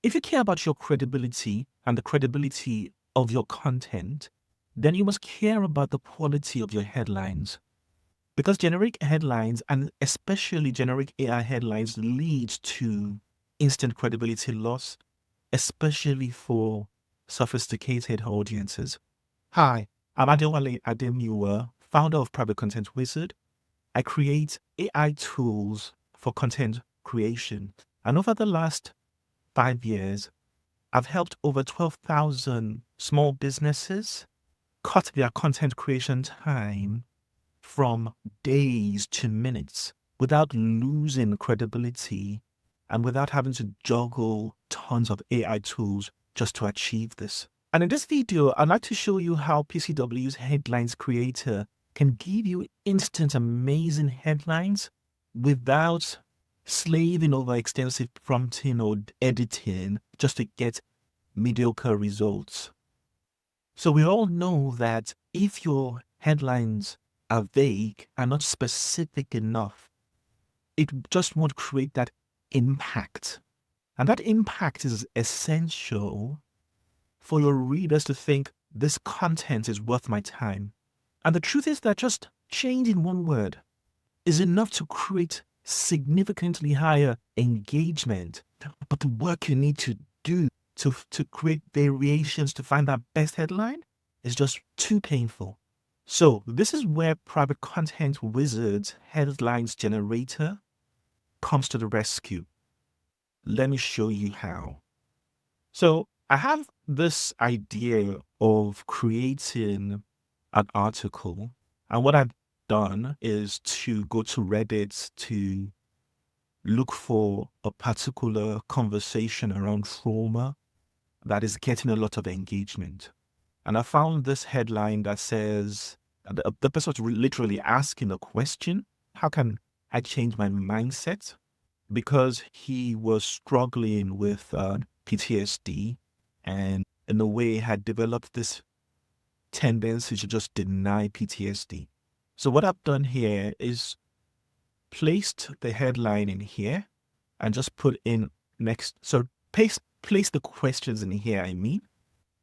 If you care about your credibility and the credibility of your content, then you must care about the quality of your headlines. Because generic headlines, and especially generic AI headlines, lead to instant credibility loss, especially for sophisticated audiences. Hi, I'm Adewale Ademiwa, founder of Private Content Wizard. I create AI tools for content creation. And over the last 5 years, I've helped over 12,000 small businesses cut their content creation time from days to minutes without losing credibility and without having to juggle tons of AI tools just to achieve this. And in this video, I'd like to show you how PCW's Headlines Creator can give you instant amazing headlines without slaving over extensive prompting or editing just to get mediocre results. So we all know that if your headlines are vague and not specific enough, it just won't create that impact. And that impact is essential for your readers to think this content is worth my time. And the truth is that just changing one word is enough to create significantly higher engagement. But the work you need to do to create variations to find that best headline is just too painful. So this is where Private Content Wizard's Headlines Generator comes to the rescue. Let me show you how. So I have this idea of creating an article, and what I've done is to go to Reddit to look for a particular conversation around trauma that is getting a lot of engagement. And I found this headline that says, the person was literally asking a question: how can I change my mindset? Because he was struggling with PTSD and in a way had developed this tendency to just deny PTSD. So what I've done here is placed the headline in here and just put in next. So place the questions in here,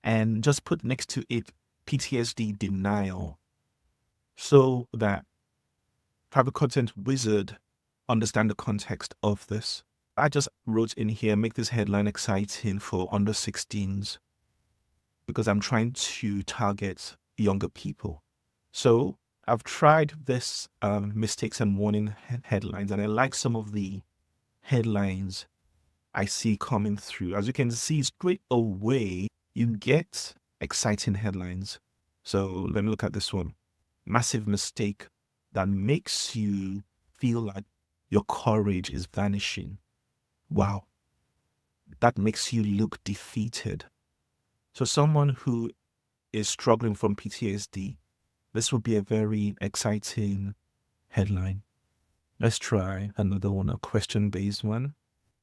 and just put next to it PTSD denial, so that Private Content Wizard understand the context of this. I just wrote in here, make this headline exciting for under 16s, because I'm trying to target younger people. So I've tried this mistakes and warning headlines, and I like some of the headlines I see coming through. As you can see, straight away, you get exciting headlines. So let me look at this one. Massive mistake that makes you feel like your courage is vanishing. Wow. That makes you look defeated. So someone who is struggling from PTSD, this will be a very exciting headline. Let's try another one, a question-based one.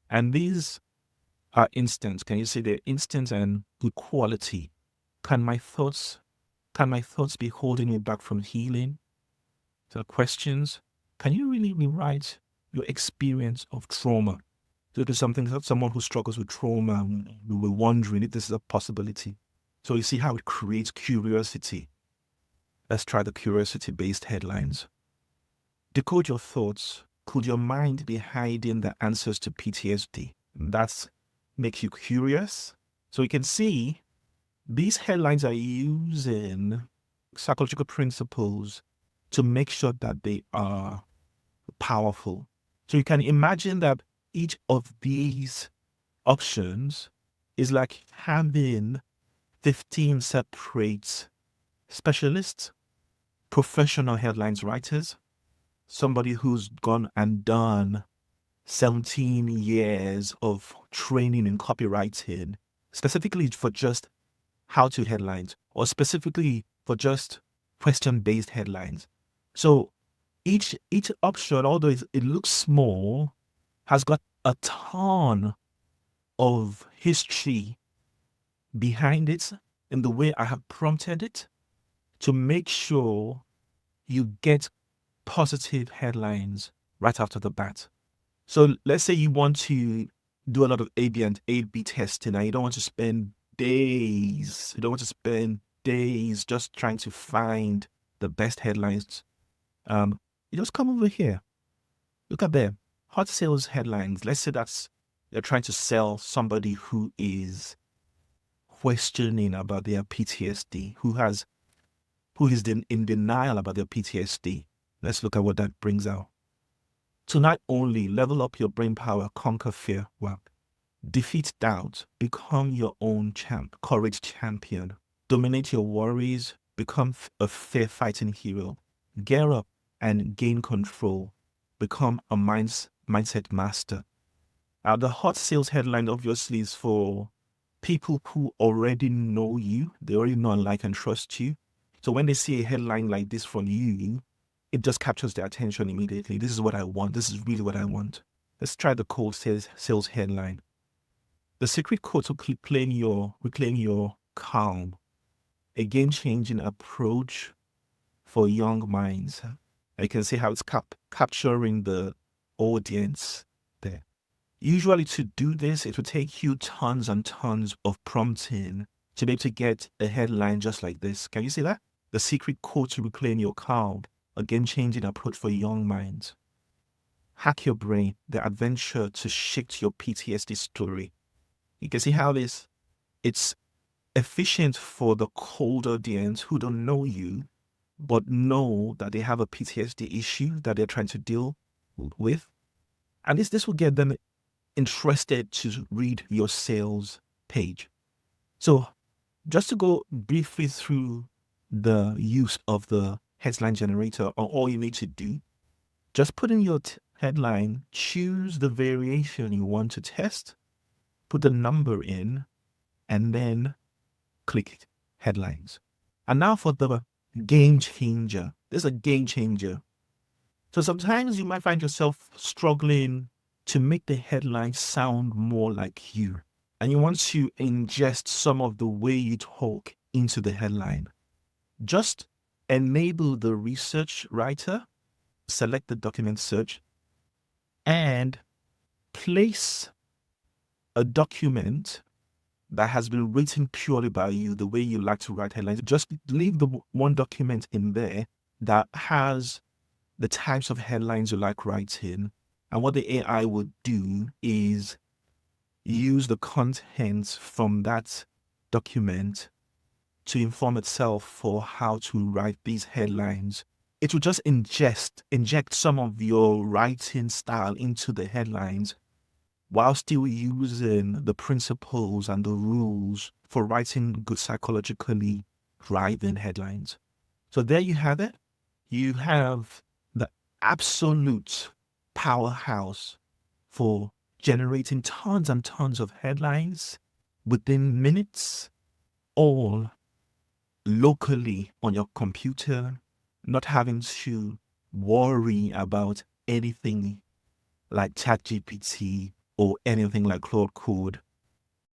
And these are instant. Can you see they're instant and good quality? Can my thoughts be holding me back from healing? So questions. Can you really rewrite your experience of trauma? So there's someone who struggles with trauma, we were wondering if this is a possibility. So you see how it creates curiosity. Let's try the curiosity-based headlines. Decode your thoughts. Could your mind be hiding the answers to PTSD? That's make you curious. So you can see these headlines are using psychological principles to make sure that they are powerful. So you can imagine that each of these options is like having 15 separate specialists, professional headlines writers, somebody who's gone and done 17 years of training in copywriting, specifically for just how-to headlines, or specifically for just question-based headlines. So each option, although it looks small, has got a ton of history behind it in the way I have prompted it to make sure you get positive headlines right after the bat. So let's say you want to do a lot of A/B and A/B testing, and you don't want to spend days. You don't want to spend days just trying to find the best headlines. You just come over here. Look at them. Hot sales headlines. Let's say they're trying to sell somebody who is questioning about their PTSD, who is in denial about their PTSD. Let's look at what that brings out. To not only level up your brain power, conquer fear, well, defeat doubt, become your own courage champion, dominate your worries, become a fair fighting hero, gear up and gain control, become a mindset master. The hot sales headline obviously is for people who already know you. They already know and like and trust you. So when they see a headline like this from you, it just captures their attention immediately. This is what I want. This is really what I want. Let's try the cold sales headline. The secret code to reclaim your calm. A game-changing approach for young minds. You can see how it's capturing the audience there. Usually to do this, it will take you tons and tons of prompting to be able to get a headline just like this. Can you see that? The secret code to reclaim your calm. A game-changing approach for young minds. Hack your brain. The adventure to shift your PTSD story. You can see how it's efficient for the cold audience who don't know you, but know that they have a PTSD issue that they're trying to deal with. And this will get them interested to read your sales page. So just to go briefly through the use of the headline generator, or all you need to do, just put in your headline, choose the variation you want to test, put the number in, and then click headlines. And now for the game changer. This is a game changer. So sometimes you might find yourself struggling to make the headline sound more like you. And you want to ingest some of the way you talk into the headline. Just enable the research writer, select the document search, and place a document that has been written purely by you, the way you like to write headlines. Just leave the one document in there that has the types of headlines you like writing. And what the AI would do is use the contents from that document to inform itself for how to write these headlines. It will just inject some of your writing style into the headlines while still using the principles and the rules for writing good psychologically driving headlines. So there you have it. You have the absolute powerhouse for generating tons and tons of headlines within minutes, all locally on your computer, not having to worry about anything like ChatGPT or anything like Claude Code